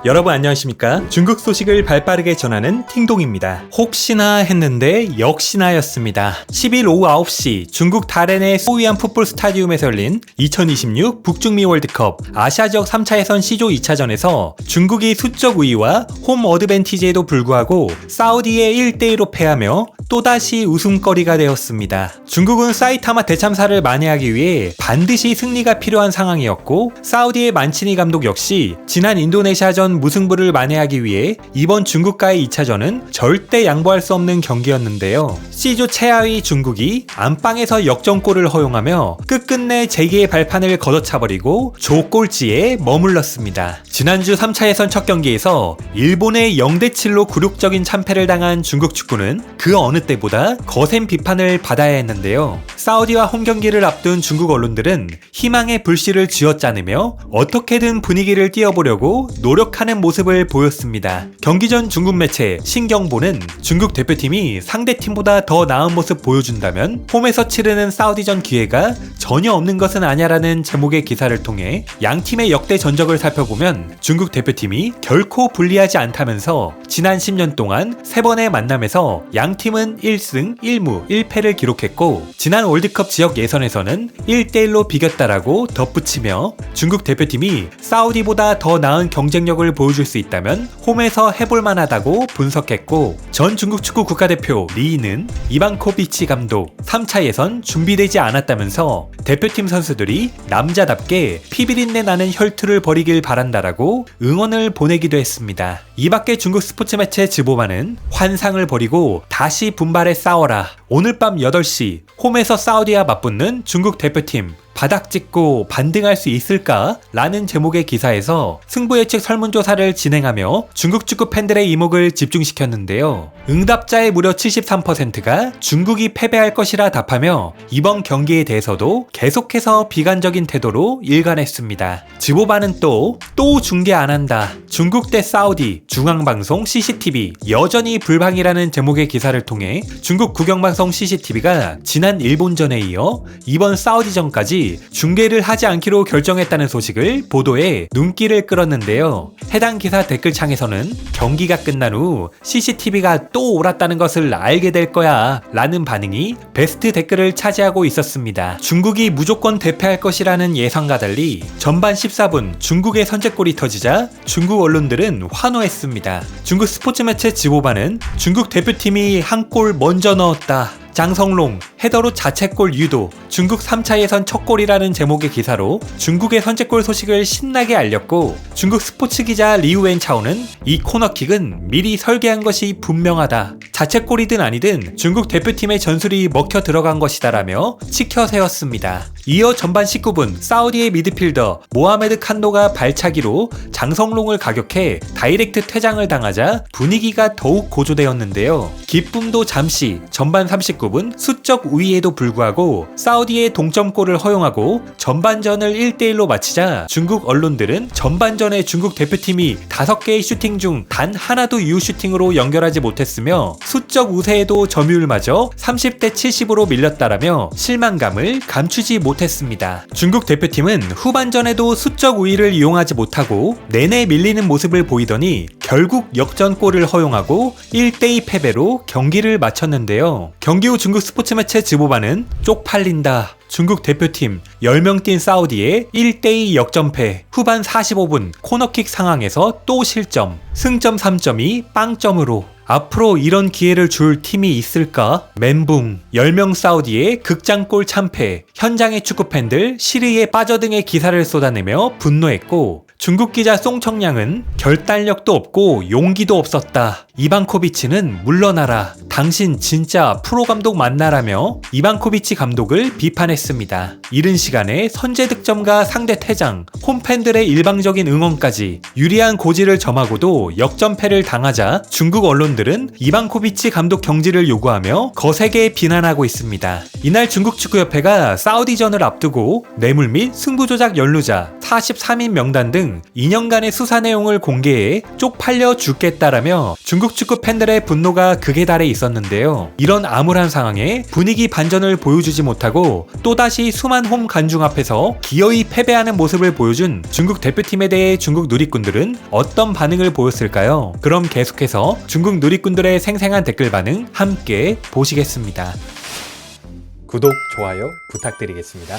여러분 안녕하십니까? 중국 소식을 발빠르게 전하는 팅동입니다. 혹시나 했는데 역시나였습니다. 10일 오후 9시 중국 다롄의 소위안 풋볼 스타디움에서 열린 2026 북중미 월드컵 아시아 지역 3차 예선 C조 2차전에서 중국이 수적 우위와 홈 어드밴티지에도 불구하고 사우디에 1대1로 패하며 또다시 웃음거리가 되었습니다. 중국은 사이타마 대참사를 만회하기 위해 반드시 승리가 필요한 상황이었고, 사우디의 만치니 감독 역시 지난 인도네시아전 무승부를 만회하기 위해 이번 중국과의 2차전은 절대 양보할 수 없는 경기였는데요. C조 최하위 중국이 안방에서 역전골을 허용하며 끝끝내 재기의 발판을 걷어차버리고 조꼴찌에 머물렀습니다. 지난주 3차 예선 첫 경기에서 일본의 0대7로 굴욕적인 참패를 당한 중국 축구는 그 어느 때보다 거센 비판을 받아야 했는데요. 사우디와 홈 경기를 앞둔 중국 언론들은 희망의 불씨를 쥐어짜내며 어떻게든 분위기를 띄워보려고 노력하는 모습을 보였습니다. 경기 전 중국 매체 신경보는 중국 대표팀이 상대팀보다 더 나은 모습 보여준다면 홈에서 치르는 사우디전 기회가 전혀 없는 것은 아냐라는 제목의 기사를 통해 양팀의 역대 전적을 살펴보면 중국 대표팀이 결코 불리하지 않다면서 지난 10년 동안 3번의 만남에서 양팀은 1승 1무 1패를 기록했고, 지난 월드컵 지역 예선에서는 1대1로 비겼다라고 덧붙이며 중국 대표팀이 사우디보다 더 나은 경쟁력을 보여줄 수 있다면 홈에서 해볼 만하다고 분석했고, 전 중국 축구 국가대표 리는 이방코비치 감독 3차 예선 준비되지 않았다면서 대표팀 선수들이 남자답게 피비린내 나는 혈투를 벌이길 바란다라고 응원을 보내기도 했습니다. 이 밖에 중국 스포츠 매체 즈보바는 환상을 버리고 다시 분발해 싸워라. 오늘 밤 8시 홈에서 사우디와 맞붙는 중국 대표팀 바닥 찍고 반등할 수 있을까? 라는 제목의 기사에서 승부 예측 설문조사를 진행하며 중국 축구 팬들의 이목을 집중시켰는데요. 응답자의 무려 73%가 중국이 패배할 것이라 답하며 이번 경기에 대해서도 계속해서 비관적인 태도로 일관했습니다. 지보바는 또 중계 안 한다. 중국 대 사우디 중앙방송 CCTV 여전히 불방이라는 제목의 기사를 통해 중국 국영방송 CCTV가 지난 일본전에 이어 이번 사우디전까지 중계를 하지 않기로 결정했다는 소식을 보도해 눈길을 끌었는데요. 해당 기사 댓글창에서는 경기가 끝난 후 CCTV가 또 옳았다는 것을 알게 될 거야 라는 반응이 베스트 댓글을 차지하고 있었습니다. 중국이 무조건 대패할 것이라는 예상과 달리 전반 14분 중국의 선제골이 터지자 중국 언론들은 환호했습니다. 중국 스포츠 매체 지보바는 중국 대표팀이 한 골 먼저 넣었다. 장성롱 헤더로 자책골 유도, 중국 3차 예선 첫 골이라는 제목의 기사로 중국의 선제골 소식을 신나게 알렸고, 중국 스포츠 기자 리우엔 차오는 이 코너킥은 미리 설계한 것이 분명하다. 자책골이든 아니든 중국 대표팀의 전술이 먹혀 들어간 것이다라며 치켜 세웠습니다. 이어 전반 19분 사우디의 미드필더 모하메드 칸노가 발차기로 장성롱을 가격해 다이렉트 퇴장을 당하자 분위기가 더욱 고조되었는데요. 기쁨도 잠시 전반 39분 수적 우위에도 불구하고 사우디의 동점골을 허용하고 전반전을 1대1로 마치자 중국 언론들은 전반전에 중국 대표팀이 5개의 슈팅 중 단 하나도 유효 슈팅으로 연결하지 못했으며 수적 우세에도 점유율마저 30대 70으로 밀렸다라며 실망감을 감추지 못했습니다. 중국 대표팀은 후반전에도 수적 우위를 이용하지 못하고 내내 밀리는 모습을 보이더니 결국 역전골을 허용하고 1대2 패배로 경기를 마쳤는데요. 경기 후 중국 스포츠 매체 즈보바는 쪽팔린다. 중국 대표팀 10명 뛴 사우디의 1대2 역전패, 후반 45분 코너킥 상황에서 또 실점, 승점 3점이 빵점으로 앞으로 이런 기회를 줄 팀이 있을까? 멘붕, 10명 사우디의 극장골 참패, 현장의 축구팬들 시리에 빠져 등의 기사를 쏟아내며 분노했고, 중국 기자 송청량은 결단력도 없고 용기도 없었다. 이방코비치는 물러나라. 당신 진짜 프로 감독 맞나라며 이방코비치 감독을 비판했습니다. 이른 시간에 선제 득점과 상대 퇴장, 홈팬들의 일방적인 응원까지 유리한 고지를 점하고도 역전패를 당하자 중국 언론들은 이방코비치 감독 경질을 요구하며 거세게 비난하고 있습니다. 이날 중국 축구협회가 사우디전을 앞두고 뇌물 및 승부조작 연루자 43인 명단 등 2년간의 수사 내용을 공개해 쪽팔려 죽겠다라며 중국 중국 축구 팬들의 분노가 극에 달해 있었는데요. 이런 암울한 상황에 분위기 반전을 보여주지 못하고 또다시 수만 홈 관중 앞에서 기어이 패배하는 모습을 보여준 중국 대표팀에 대해 중국 누리꾼들은 어떤 반응을 보였을까요? 그럼 계속해서 중국 누리꾼들의 생생한 댓글 반응 함께 보시겠습니다. 구독, 좋아요 부탁드리겠습니다.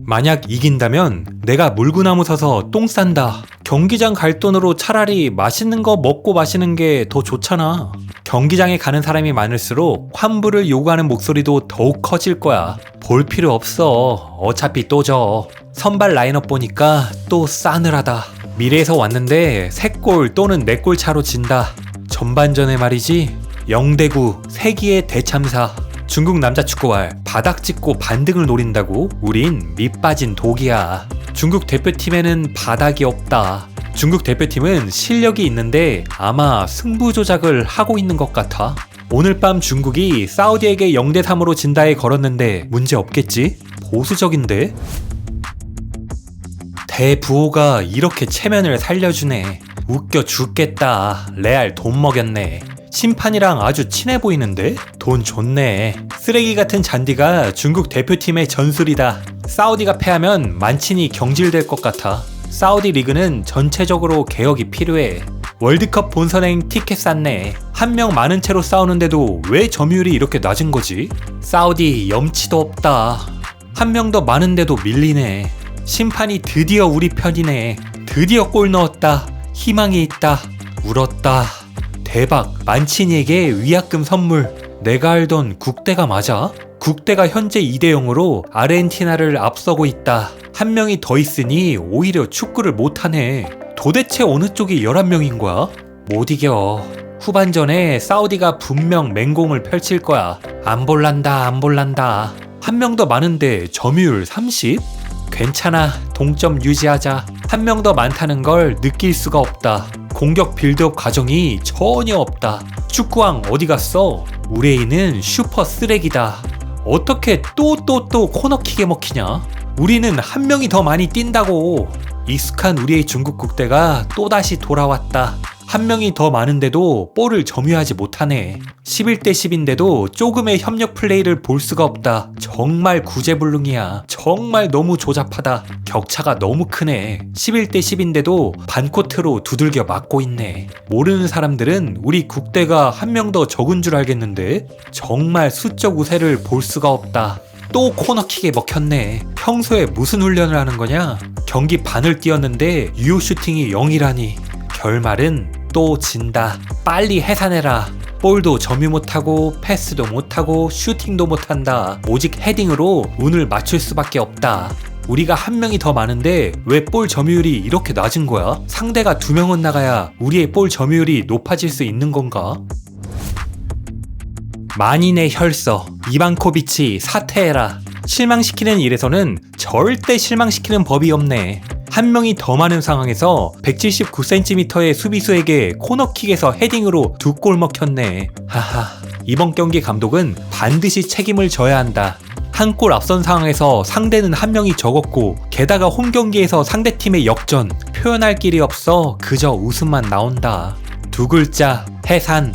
만약 이긴다면 내가 물구나무 서서 똥 싼다. 경기장 갈 돈으로 차라리 맛있는 거 먹고 마시는 게 더 좋잖아. 경기장에 가는 사람이 많을수록 환불을 요구하는 목소리도 더욱 커질 거야. 볼 필요 없어. 어차피 또 져. 선발 라인업 보니까 또 싸늘하다. 미래에서 왔는데 3골 또는 4골 차로 진다. 전반전에 말이지. 0대9 세기의 대참사. 중국 남자 축구와 바닥 찍고 반등을 노린다고? 우린 밑빠진 독이야. 중국 대표팀에는 바닥이 없다. 중국 대표팀은 실력이 있는데 아마 승부 조작을 하고 있는 것 같아. 오늘 밤 중국이 사우디에게 0대3으로 진다에 걸었는데 문제 없겠지? 보수적인데? 대부호가 이렇게 체면을 살려주네. 웃겨 죽겠다. 레알 돈 먹였네. 심판이랑 아주 친해 보이는데? 돈 좋네. 쓰레기 같은 잔디가 중국 대표팀의 전술이다. 사우디가 패하면 만친이 경질될 것 같아. 사우디 리그는 전체적으로 개혁이 필요해. 월드컵 본선행 티켓 쌌네. 한 명 많은 채로 싸우는데도 왜 점유율이 이렇게 낮은 거지? 사우디 염치도 없다. 한 명 더 많은데도 밀리네. 심판이 드디어 우리 편이네. 드디어 골 넣었다. 희망이 있다. 울었다. 대박. 만친이에게 위약금 선물. 내가 알던 국대가 맞아? 국대가 현재 2대0으로 아르헨티나를 앞서고 있다. 한 명이 더 있으니 오히려 축구를 못하네. 도대체 어느 쪽이 11명인 거야? 못 이겨. 후반전에 사우디가 분명 맹공을 펼칠 거야. 안 볼란다. 한 명 더 많은데 점유율 30? 괜찮아. 동점 유지하자. 한 명 더 많다는 걸 느낄 수가 없다. 공격 빌드업 과정이 전혀 없다. 축구왕 어디 갔어? 우레이는 슈퍼 쓰레기다. 어떻게 또 코너킥에 먹히냐? 우리는 한 명이 더 많이 뛴다고. 익숙한 우리의 중국 국대가 또다시 돌아왔다. 한 명이 더 많은데도 볼을 점유하지 못하네. 11대 10인데도 조금의 협력 플레이를 볼 수가 없다. 정말 구제불능이야. 정말 너무 조잡하다. 격차가 너무 크네. 11대 10인데도 반코트로 두들겨 맞고 있네. 모르는 사람들은 우리 국대가 한 명 더 적은 줄 알겠는데 정말 수적 우세를 볼 수가 없다. 또 코너킥에 먹혔네. 평소에 무슨 훈련을 하는 거냐? 경기 반을 뛰었는데 유효 슈팅이 0이라니. 결말은 또 진다. 빨리 해산해라. 볼도 점유 못하고 패스도 못하고 슈팅도 못한다. 오직 헤딩으로 운을 맞출 수밖에 없다. 우리가 한 명이 더 많은데 왜 볼 점유율이 이렇게 낮은 거야? 상대가 2명은 나가야 우리의 볼 점유율이 높아질 수 있는 건가? 만인의 혈서 이반코비치 사퇴해라. 실망시키는 일에서는 절대 실망시키는 법이 없네. 한 명이 더 많은 상황에서 179cm의 수비수에게 코너킥에서 헤딩으로 2골 먹혔네. 하하. 이번 경기 감독은 반드시 책임을 져야 한다. 한 골 앞선 상황에서 상대는 한 명이 적었고 게다가 홈경기에서 상대팀의 역전. 표현할 길이 없어 그저 웃음만 나온다. 2글자 해산.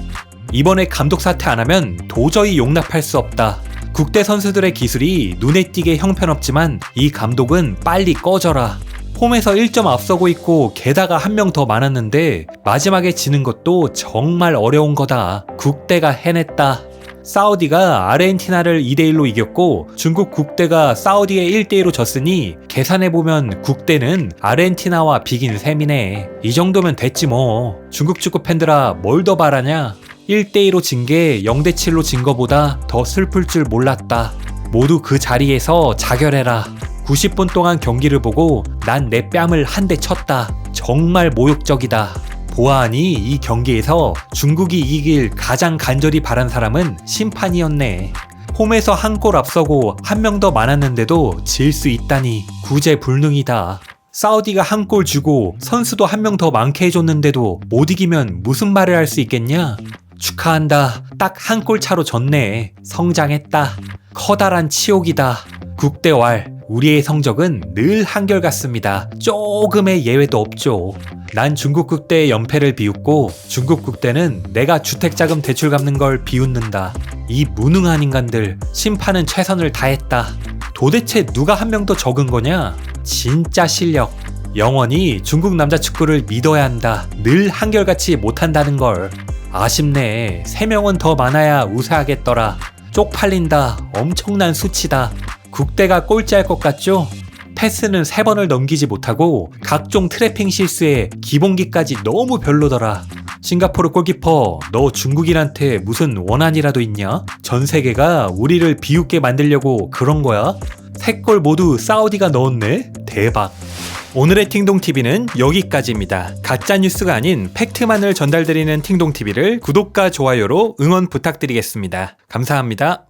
이번에 감독 사퇴 안 하면 도저히 용납할 수 없다. 국대 선수들의 기술이 눈에 띄게 형편없지만 이 감독은 빨리 꺼져라. 홈에서 1점 앞서고 있고 게다가 한 명 더 많았는데 마지막에 지는 것도 정말 어려운 거다. 국대가 해냈다. 사우디가 아르헨티나를 2대1로 이겼고 중국 국대가 사우디에 1대1로 졌으니 계산해보면 국대는 아르헨티나와 비긴 셈이네. 이 정도면 됐지 뭐. 중국 축구 팬들아 뭘 더 바라냐? 1대2로 진 게 0대7로 진 거보다 더 슬플 줄 몰랐다. 모두 그 자리에서 자결해라. 90분 동안 경기를 보고 난 내 뺨을 한 대 쳤다. 정말 모욕적이다. 보아하니 이 경기에서 중국이 이길 가장 간절히 바란 사람은 심판이었네. 홈에서 한 골 앞서고 한 명 더 많았는데도 질 수 있다니 구제불능이다. 사우디가 한 골 주고 선수도 한 명 더 많게 해줬는데도 못 이기면 무슨 말을 할 수 있겠냐? 축하한다. 딱 한 골 차로 졌네. 성장했다. 커다란 치욕이다. 국대왈 우리의 성적은 늘 한결같습니다. 조금의 예외도 없죠. 난 중국 국대의 연패를 비웃고 중국 국대는 내가 주택자금 대출 갚는 걸 비웃는다. 이 무능한 인간들, 심판은 최선을 다했다. 도대체 누가 한 명도 적은 거냐? 진짜 실력. 영원히 중국 남자 축구를 믿어야 한다. 늘 한결같이 못한다는 걸. 아쉽네. 3명은 더 많아야 우세하겠더라. 쪽팔린다. 엄청난 수치다. 국대가 꼴찌할 것 같죠? 패스는 3번을 넘기지 못하고 각종 트래핑 실수에 기본기까지 너무 별로더라. 싱가포르 골키퍼, 너 중국인한테 무슨 원한이라도 있냐? 전 세계가 우리를 비웃게 만들려고 그런 거야? 3골 모두 사우디가 넣었네? 대박. 오늘의 팅동TV는 여기까지입니다. 가짜뉴스가 아닌 팩트만을 전달드리는 팅동TV를 구독과 좋아요로 응원 부탁드리겠습니다. 감사합니다.